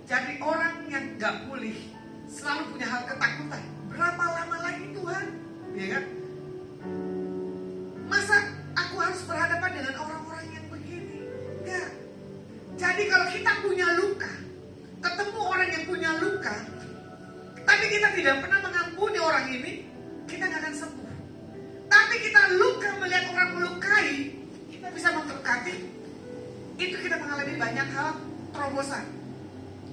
Jadi orang yang gak pulih selalu punya hal ketakutan. Berapa lama lagi Tuhan? Ya kan? Masa aku harus berhadapan dengan orang-orang yang begini? Enggak. Jadi kalau kita punya luka, ketemu orang yang punya luka, tapi kita tidak pernah mengampuni orang ini, kita gak akan sembuh. Tapi kita luka melihat orang melukai, kita bisa memberkati, itu kita mengalami banyak hal terobosan.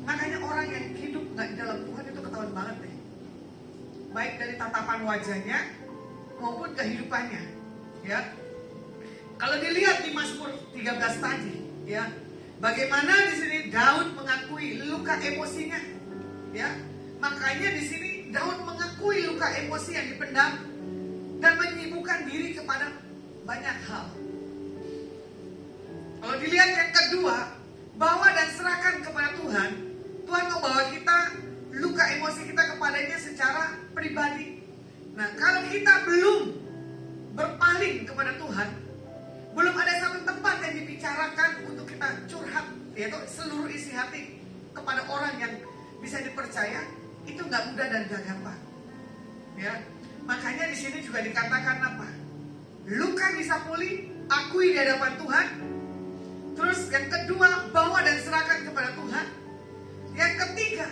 Makanya orang yang hidup gak di dalam Tuhan itu ketahuan banget deh. Baik dari tatapan wajahnya maupun kehidupannya. Ya. Kalau dilihat di Mazmur 13 tadi, ya, bagaimana di sini Daud mengakui luka emosinya. Ya. Makanya di sini Daud mengakui luka emosi yang dipendam dan menyibukkan diri kepada banyak hal. Kalau dilihat yang kedua, bawa dan serahkan kepada Tuhan. Tuhan membawa kita luka emosi kita kepadanya secara pribadi. Nah, kalau kita belum berpaling kepada Tuhan, belum ada satu tempat yang dibicarakan untuk kita curhat, yaitu seluruh isi hati kepada orang yang bisa dipercaya, itu nggak mudah dan nggak gampang. Ya, makanya di sini juga dikatakan apa? Luka bisa pulih, akui di hadapan Tuhan. Terus yang kedua, bawa dan serahkan kepada Tuhan. Yang ketiga,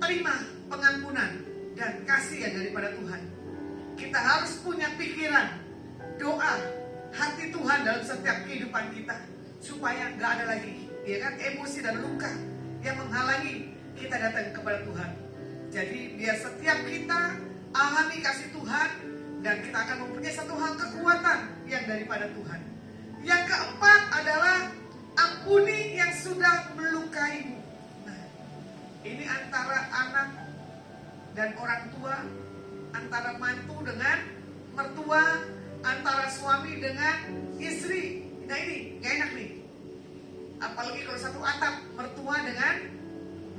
terima pengampunan dan kasih yang daripada Tuhan. Kita harus punya pikiran, doa, hati Tuhan dalam setiap kehidupan kita, supaya nggak ada lagi, ya kan, emosi dan luka yang menghalangi kita datang kepada Tuhan. Jadi biar setiap kita alami kasih Tuhan, dan kita akan mempunyai satu hal kekuatan yang daripada Tuhan. Yang keempat adalah ampuni yang sudah melukaimu. Nah, ini antara anak dan orang tua, antara mantu dengan mertua, antara suami dengan istri. Nah ini gak enak nih. Apalagi kalau satu atap, mertua dengan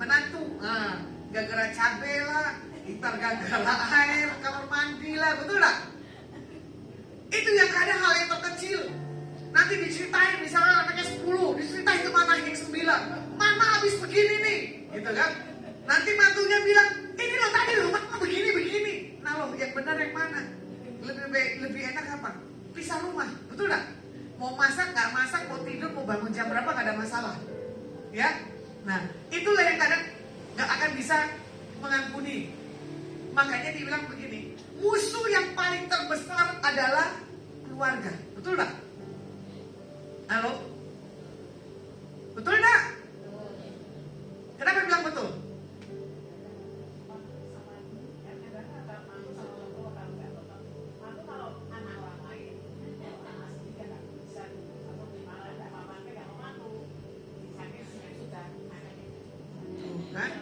menantu. Nah, gara-gara cabai lah, ntar gara-gara air, kamar mandi lah, betul gak? Itu yang kadang hal yang terkecil. Nanti diceritain, misalnya anaknya 10, diceritain ke mana yang 9. Mama habis begini nih, gitu kan? Nanti mantunya bilang, ini loh tadi loh, mama begini. Nah loh, yang benar yang mana? Lebih enak apa? Pisah rumah, betul gak? Mau masak, gak masak, mau tidur, mau bangun jam berapa, gak ada masalah. Ya, nah itulah yang kadang gak akan bisa mengampuni. Makanya dibilang begini, musuh yang paling terbesar adalah keluarga, betul gak? Halo? Betul gak? Kenapa bilang betul? Kan?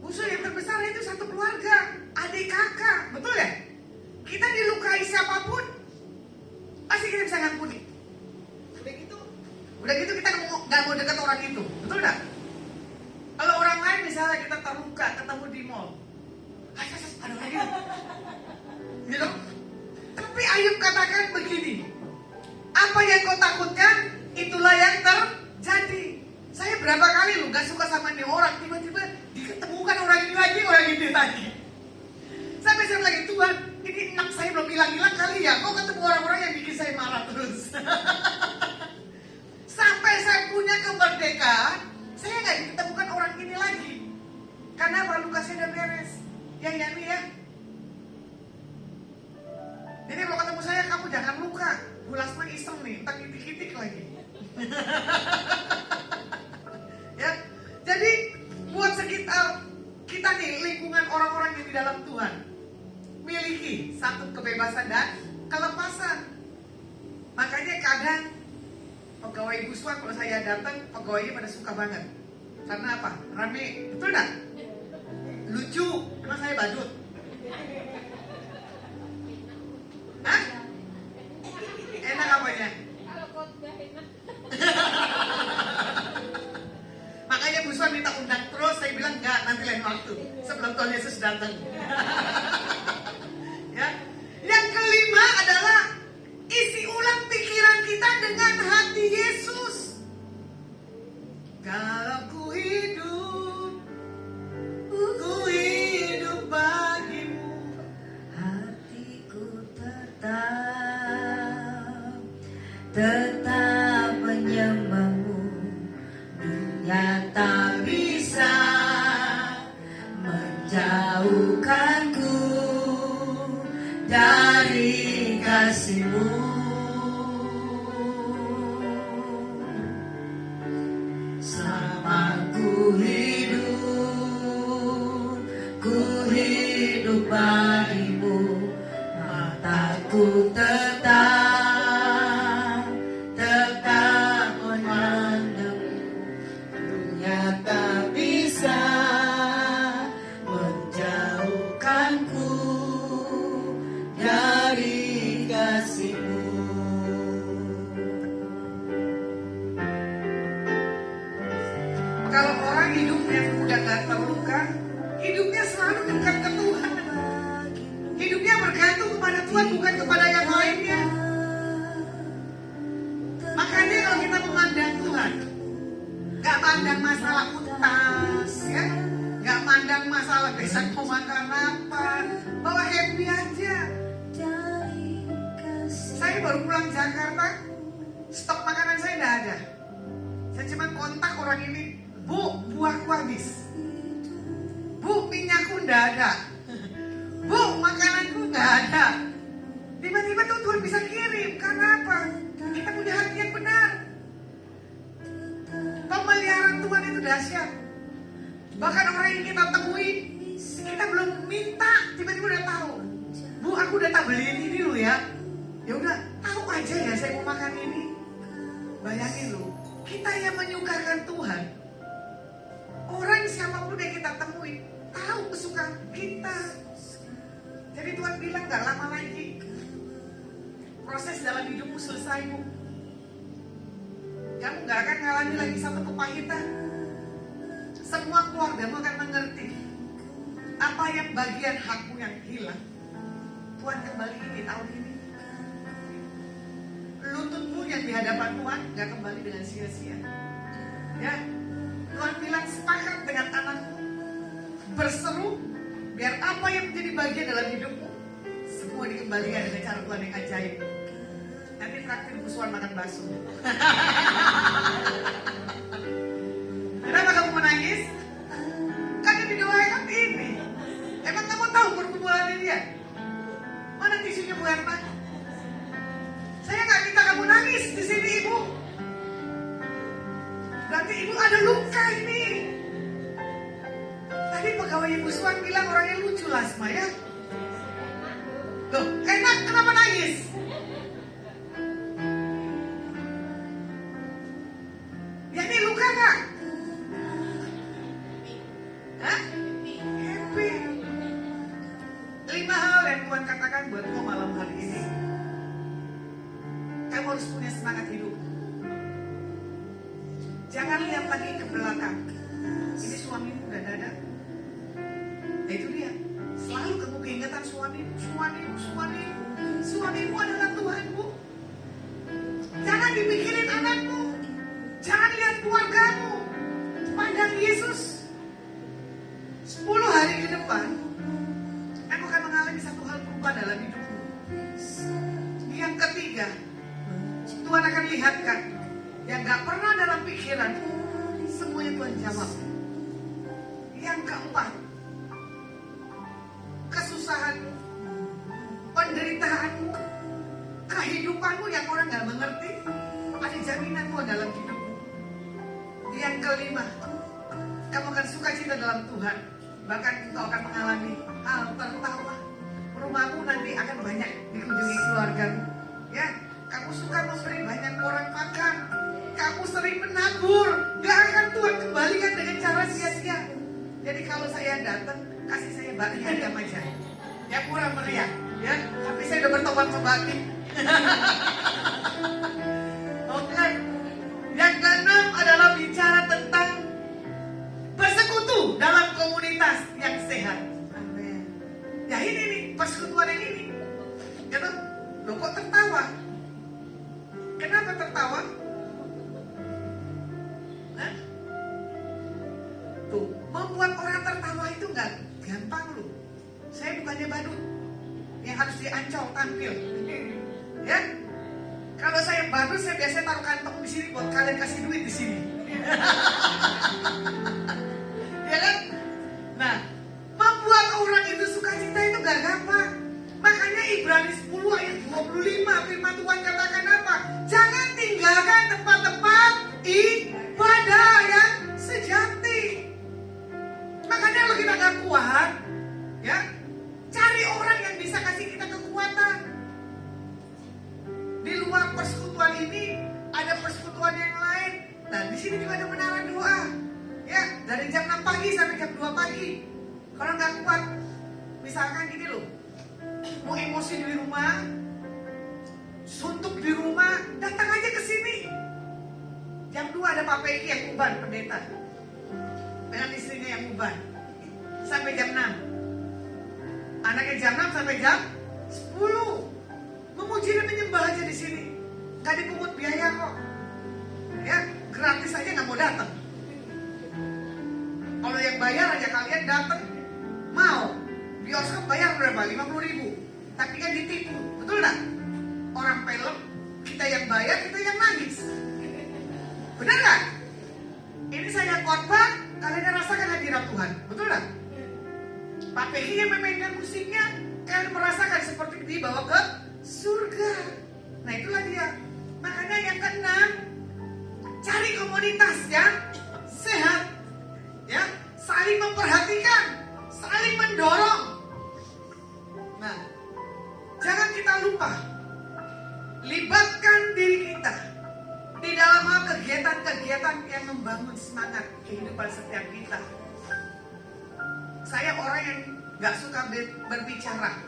Musuh yang terbesar itu satu keluarga, adik kakak, betul ya? Kita dilukai siapapun, pasti kita bisa ngampuni. Udah gitu kita nggak mau dekat orang itu, betul nggak? Kalau orang lain misalnya kita terluka, ketemu di mall, ada lagi, gitu. Tapi Ayub katakan begini, apa yang kau takutkan, itulah yang terjadi. Saya berapa kali lu gak suka sama nih orang, tiba-tiba diketemukan orang ini lagi. Sampai saya lagi, Tuhan, ini enak saya belum hilang-hilang kali ya, kok ketemu orang-orang yang bikin saya marah terus. Sampai saya punya kemerdekaan, saya gak diketemukan orang ini lagi. Karena apa? Lukasnya udah beres. Ya nih ya. Jadi kalau ketemu saya, kamu jangan luka. Bu Lasma iseng nih, tak kitik-kitik lagi. Ya, jadi buat sekitar kita nih, lingkungan orang-orang yang di dalam Tuhan, miliki satu kebebasan dan kelepasan. Makanya kadang pegawai buswa kalau saya datang, pegawainya pada suka banget. Karena apa? Rame, betul gak? Lucu, emang saya badut. Hah? Enak apanya? Makanya buswa minta undang terus, saya bilang enggak, nanti lain waktu sebelum Tuhan Yesus datang. Ya. Yang kelima adalah isi ulang pikiran kita dengan hati Yesus. Kalau ku hidup bagimu, hatiku tetap menyembahmu. Dunia tak bisa menjauhkanku dari kasih-Mu. Selama ku hidup bagimu, mataku tetap memandangmu. Dunia tak bisa menjauhkanku dari kasih-Mu. kalau orang hidupnya udah gak terluka, hidupnya selalu dekat ke Tuhan. Hidupnya bergantung kepada Tuhan, bukan kepada yang lainnya. Makanya kalau kita memandang Tuhan, gak pandang masalah utang, ya, gak pandang masalah besok mau makan apa, bawa happy aja. Saya baru pulang Jakarta, stok makanan saya gak ada. Saya cuma kontak orang ini, Bu, buahku habis. Bu, minyakku gak ada. Bu, makananku gak ada. Tiba-tiba tuh Tuhan bisa kirim. Karena apa? Kita punya hati yang benar. Pemeliharaan Tuhan itu dahsyat. Bahkan orang yang kita temui, kita belum minta, tiba-tiba udah tahu. Bu, aku udah tak beliin ini loh ya. Ya udah, tahu aja ya saya mau makan ini. Bayangin loh, kita yang menyukakan Tuhan. Orang siapapun yang kita temui, tahu kesukaan kita. Jadi Tuhan bilang gak lama lagi, proses dalam hidupmu selesai, Bu. Kamu gak akan ngalami lagi satu kepahitan. Semua keluargamu akan mengerti apa yang bagian hakmu yang hilang. Tuhan kembaliin di tahun ini. Lututmu yang di hadapan Tuhan gak kembali dengan sia-sia. Ya, Tuhan bilang sepakat dengan anakmu, berseru biar apa yang menjadi bagian dalam hidupmu semua dikembalikan dengan cara Tuhan yang ajaib. Nanti traktir musuhan makan bakso. Kenapa kamu menangis? Kan yang didoakan ini. Emang kamu tahu pergumulan dia? Mana tisunya Bu Herman? Saya nggak minta kamu nangis di sini, Ibu. Berarti Ibu ada luka ini. Tadi pegawai Ibu Suan bilang orangnya lucu Lasma ya. Loh, enak kenapa nangis? Ya ini luka nggak? Hah? Happy. 5 hal yang Tuhan katakan buatmu malam hari ini. Kamu harus punya semangat hidup. Jangan lihat lagi ke belakang. Ini suamimu udah ada. Nah itu dia. Selalu kamu keingetan suamimu. Suamimu adalah Tuhanmu. Jangan dipikirin anakmu. Jangan lihat keluargamu. Pandang Yesus. 10 hari ke depan, kamu akan mengalami satu hal berubah dalam hidupmu. Yang ketiga, Tuhan akan lihatkan yang gak pernah dalam pikiran, semuanya Tuhan jawab. Yang keempat, kesusahanmu, penderitaanmu, kehidupanmu yang orang gak mengerti, ada jaminan Tuhan dalam hidupmu. Yang kelima, kamu akan sukacita dalam Tuhan. Bahkan engkau akan mengalami hal tertawa. Rumahmu nanti akan banyak dikunjungi keluargamu. Ya, kamu suka memberi banyak orang makan. Kamu sering menabur. Gak akan Tuhan kembalikan dengan cara sia-sia. Jadi kalau saya datang, kasih saya bakmi ayam aja. Ya murah meriah. Ya, tapi saya udah bertobat ke bakmi. Oke. Yang keenam adalah bicara tentang bersekutu dalam komunitas yang sehat. Amin. Ya ini nih, persekutuan yang ini. Ya toh? Loh kok tertawa? Kenapa tertawa? Hah? Tuh, membuat orang tertawa itu nggak gampang loh. Saya bukannya badut yang harus diancol tampil. Ya? Kalau saya badut, saya biasanya taruh kantong di sini buat kalian kasih duit di sini. Ya kan? Nah, membuat orang itu sukacita itu gak gampang. Makanya Ibrani 10 ayat 25 firman Tuhan katakan apa? Jangan tinggalkan tempat-tempat ibadah yang sejati. Makanya kalau kita gak kuat, ya, cari orang yang bisa kasih kita kekuatan. Di luar persekutuan ini ada persekutuan yang lain. Nah, di sini juga ada menara doa. Ya, dari jam 6 pagi sampai jam 2 pagi. Kalau nggak kuat, misalkan gini loh, mau emosi di rumah, suntuk di rumah, datang aja ke sini. Jam 2 ada Pak Peki yang uban, pendeta. Dengan istrinya yang uban. Sampai jam 6. Anaknya jam 6 sampai jam 10. Memuji dan menyembah aja di sini. Gak dipungut biaya kok. Ya, gratis aja nggak mau datang. Kalau yang bayar aja kalian datang mau. Bioskop bayar berapa? 50.000. Tapi kan ditipu, betul nggak? Orang film kita yang bayar, kita yang nangis. Benar nggak? Ini saya khotbah, kalian rasakan hadirat Tuhan, betul nggak? Pak Pegi yang memainkan musiknya, kalian merasakan seperti dibawa ke surga. Nah itulah dia. Makanya yang keenam, cari komunitas yang sehat. perhatikan, saling mendorong. Nah, jangan kita lupa, libatkan diri kita di dalam hal kegiatan-kegiatan yang membangun semangat kehidupan setiap kita. Saya orang yang gak suka berbicara,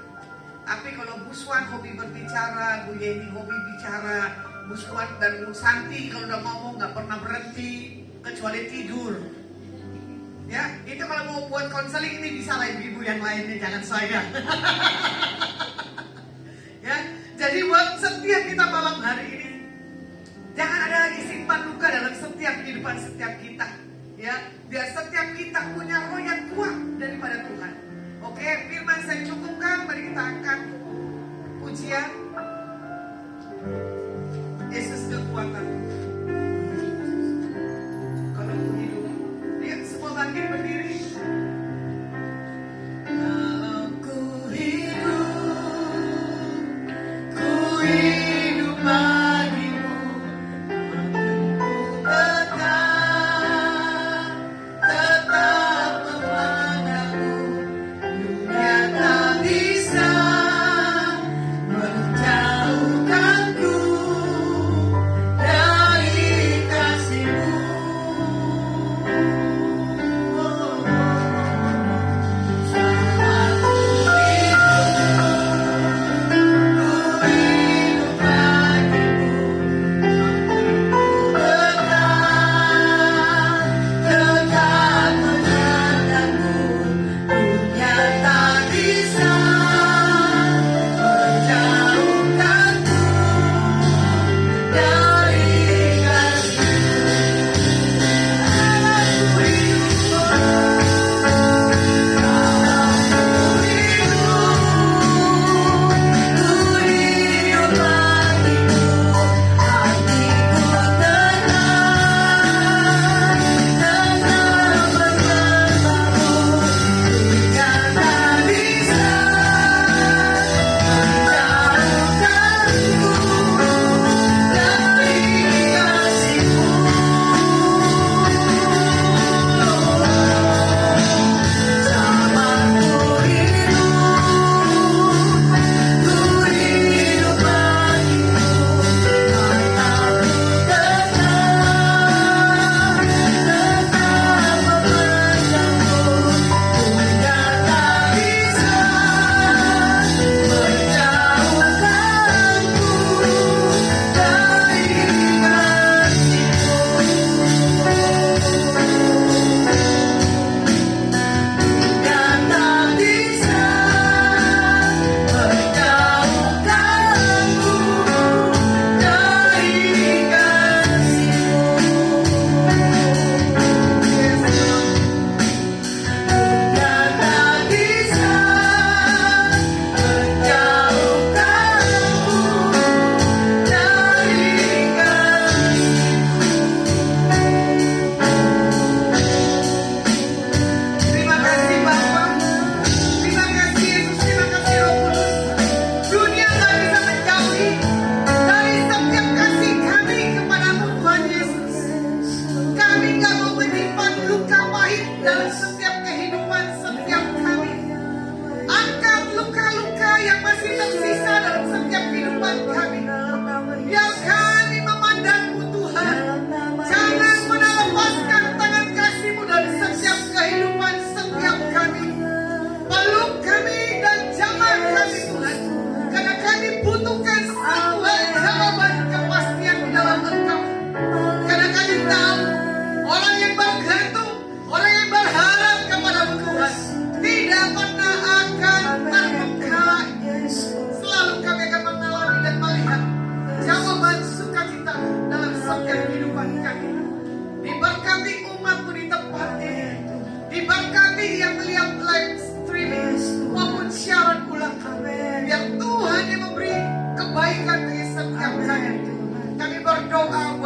tapi kalau Bu Swan hobi berbicara, Bu Yeni hobi bicara, Bu Swan dan Bu Santi kalau udah ngomong gak pernah berhenti kecuali tidur. Ya, itu kalau mau buat konseling ini bisa lah ibu-ibu yang lainnya, jangan saya. Ya, jadi buat setiap kita malam hari ini, jangan ada lagi simpan luka dalam setiap kehidupan setiap kita. Ya, biar setiap kita punya roh yang kuat daripada Tuhan. Oke, firman saya cukupkan, mari kita angkat pujian. Yesus kekuatan. Kalau aku hidup, lihat semua bangkit berdiri. Kalau ku hidup bagimu, tetap memandangmu. Dunia tak bisa menjauhkanku dari kasih-Mu.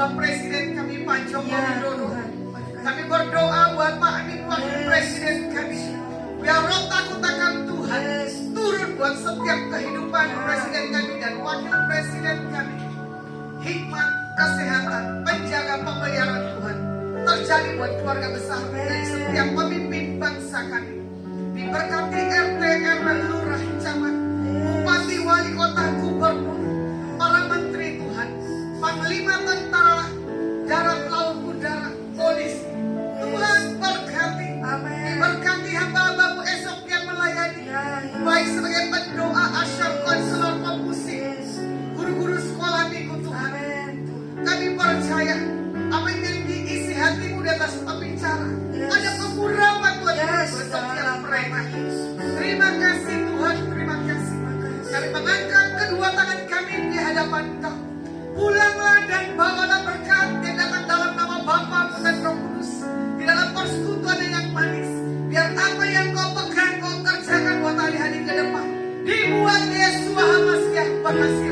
buat Presiden kami Pak Joko Widodo. Kami berdoa buat Pak Amin Wakil Presiden kami. Biar roh takut akan Tuhan turun buat setiap kehidupan Presiden kami dan Wakil Presiden kami. Hikmat, kesehatan, penjaga pemeliharaan Tuhan terjadi buat keluarga besar dari setiap pemimpin bangsa kami. Diberkati RT, RW, lurah, camat, bupati, wali kota, gubernur, para menteri Tuhan, panglima tentara, darat, laut, udara, polisi. Tuhan berkati. Diberkati hamba-hambamu esok yang melayani, baik sebagai pendoa, asyar, konselor, pemusik, guru-guru sekolah minggu Tuhan. Kami percaya apa yang diisi hatimu di atas pembicara, ada pengurapan Tuhan setiap mereka. Terima kasih Tuhan, terima kasih. Kami mengangkat kedua tangan kami di hadapan Kau. Pulanglah dan bawalah berkat yang datang dalam nama Bapa, Putra, dan Roh Kudus, di dalam persekutuan yang manis. Biar apa yang Kau pegang, Kau kerjakan buat hari-hari ke depan. Dibuat Yesus Hamasiah berhasil.